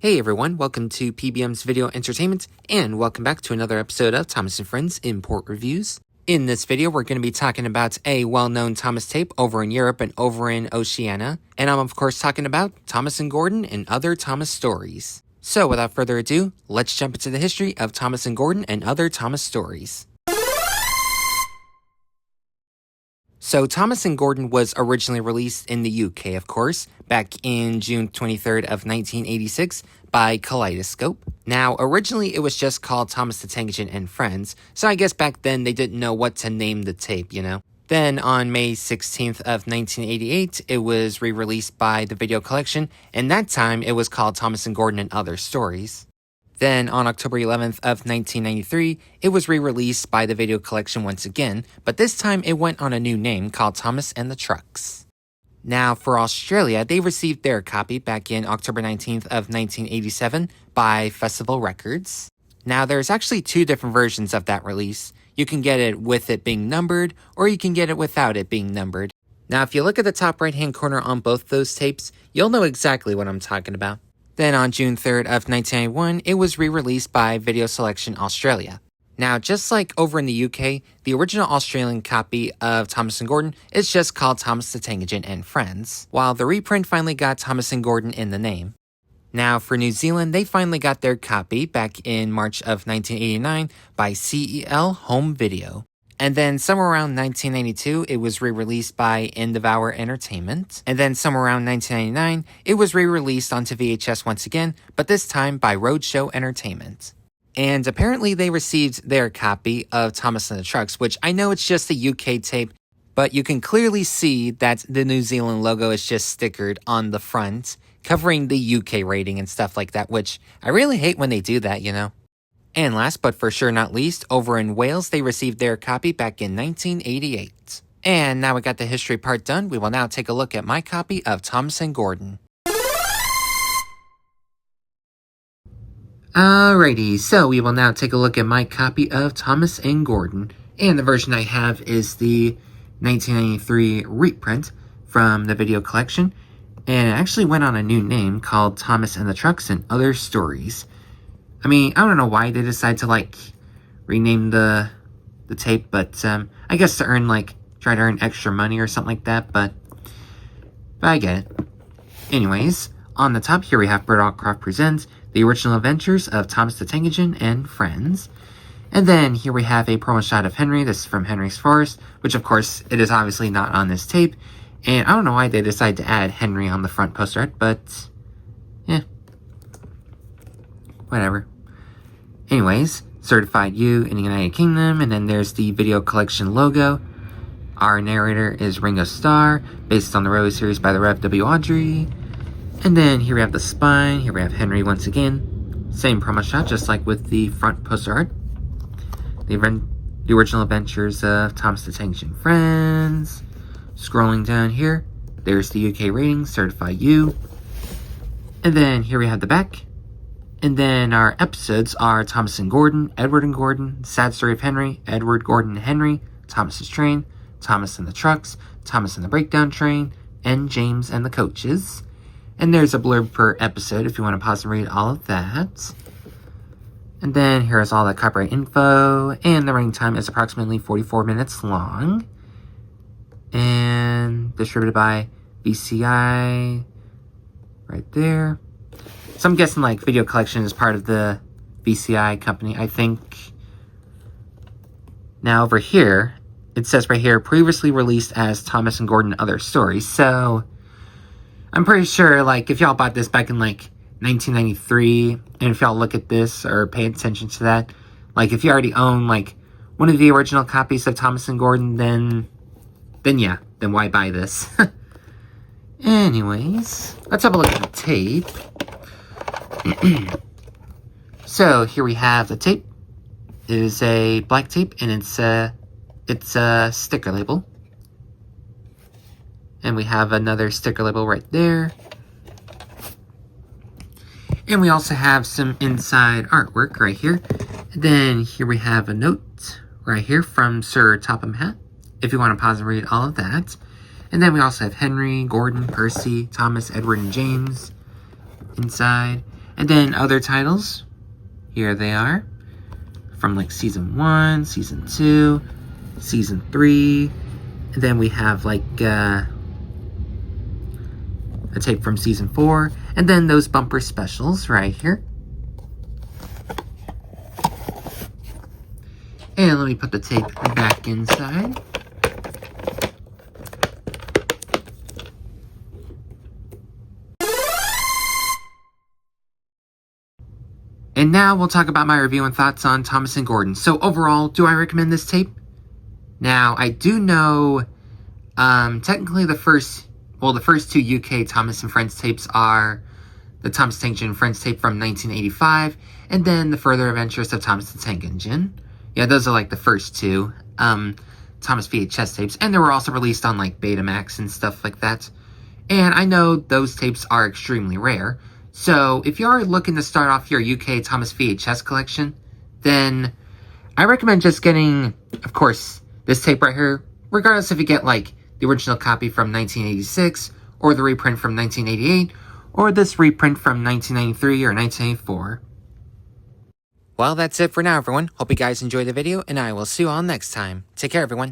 Hey everyone, welcome to PBM's Video Entertainment, and welcome back to another episode of Thomas & Friends Import Reviews. In this video, we're going to be talking about a well-known Thomas tape over in Europe and over in Oceania, and I'm of course talking about Thomas & Gordon and other Thomas stories. So without further ado, let's jump into the history of Thomas & Gordon and other Thomas stories. So Thomas & Gordon was originally released in the UK, of course, back in June 23rd of 1986 by Kaleidoscope. Now, originally it was just called Thomas the Tank Engine and Friends, so I guess back then they didn't know what to name the tape, you know? Then on May 16th of 1988, it was re-released by the Video Collection, and that time it was called Thomas & Gordon and Other Stories. Then, on October 11th of 1993, it was re-released by the Video Collection once again, but this time it went on a new name called Thomas and the Trucks. Now, for Australia, they received their copy back in October 19th of 1987 by Festival Records. Now, there's actually two different versions of that release. You can get it with it being numbered, or you can get it without it being numbered. Now, if you look at the top right-hand corner on both those tapes, you'll know exactly what I'm talking about. Then on June 3rd of 1991, it was re-released by Video Selection Australia. Now, just like over in the UK, the original Australian copy of Thomas & Gordon is just called Thomas the Tank Engine and Friends, while the reprint finally got Thomas & Gordon in the name. Now, for New Zealand, they finally got their copy back in March of 1989 by CEL Home Video. And then somewhere around 1992, it was re-released by End of Hour Entertainment. And then somewhere around 1999, it was re-released onto VHS once again, but this time by Roadshow Entertainment. And apparently they received their copy of Thomas and the Trucks, which I know it's just a UK tape, but you can clearly see that the New Zealand logo is just stickered on the front, covering the UK rating and stuff like that, which I really hate when they do that, you know. And last but for sure not least, over in Wales, they received their copy back in 1988. And now we got the history part done, we will now take a look at my copy of Thomas & Gordon. Alrighty, so we will now take a look at my copy of Thomas & Gordon. And the version I have is the 1993 reprint from the Video Collection. And it actually went on a new name called Thomas and the Trucks and Other Stories. I mean, I don't know why they decided to, rename the tape, but, I guess to try to earn extra money or something like that, but I get it. Anyways, on the top here we have Birdall-Croft Presents The Original Adventures of Thomas the Tank Engine and Friends. And then here we have a promo shot of Henry. This is from Henry's Forest, which of course, it is obviously not on this tape. And I don't know why they decided to add Henry on the front poster art, but, yeah. Whatever. Anyways, Certified You in the United Kingdom, and then there's the Video Collection logo. Our narrator is Ringo Starr, based on the Rose series by the Rev W. Awdry. And then here we have the spine, here we have Henry once again. Same promo shot, just like with the front poster art. The Original Adventures of Thomas the Tank Engine Friends. Scrolling down here, there's the UK rating, Certified You. And then here we have the back. And then our episodes are Thomas and Gordon, Edward and Gordon, Sad Story of Henry, Edward, Gordon, and Henry, Thomas's Train, Thomas and the Trucks, Thomas and the Breakdown Train, and James and the Coaches. And there's a blurb per episode if you want to pause and read all of that. And then here's all the copyright info, and the running time is approximately 44 minutes long. And distributed by VCI, right there. So I'm guessing Video Collection is part of the VCI company, I think. Now over here, it says right here, previously released as Thomas & Gordon Other Stories. So I'm pretty sure if y'all bought this back in 1993, and if y'all look at this or pay attention to that, if you already own one of the original copies of Thomas & Gordon, then why buy this? Anyways, let's have a look at the tape. So here we have the tape. It is a black tape, and it's a sticker label. And we have another sticker label right there. And we also have some inside artwork right here. And then here we have a note right here from Sir Topham Hatt, if you want to pause and read all of that. And then we also have Henry, Gordon, Percy, Thomas, Edward, and James inside. And then other titles, here they are, from like Season 1, Season 2, Season 3, and then we have like a tape from Season 4, and then those bumper specials right here. And let me put the tape back inside. And now we'll talk about my review and thoughts on Thomas and Gordon. So overall, do I recommend this tape? Now, I do know, technically the first two UK Thomas and Friends tapes are the Thomas the Tank Engine and Friends tape from 1985, and then the Further Adventures of Thomas the Tank Engine. Yeah, those are like the first two Thomas VHS tapes, and they were also released on like Betamax and stuff like that. And I know those tapes are extremely rare, so if you're looking to start off your UK Thomas VHS collection, then I recommend just getting, of course, this tape right here, regardless if you get like the original copy from 1986, or the reprint from 1988, or this reprint from 1993 or 1984. Well, that's it for now, everyone. Hope you guys enjoyed the video, and I will see you all next time. Take care, everyone.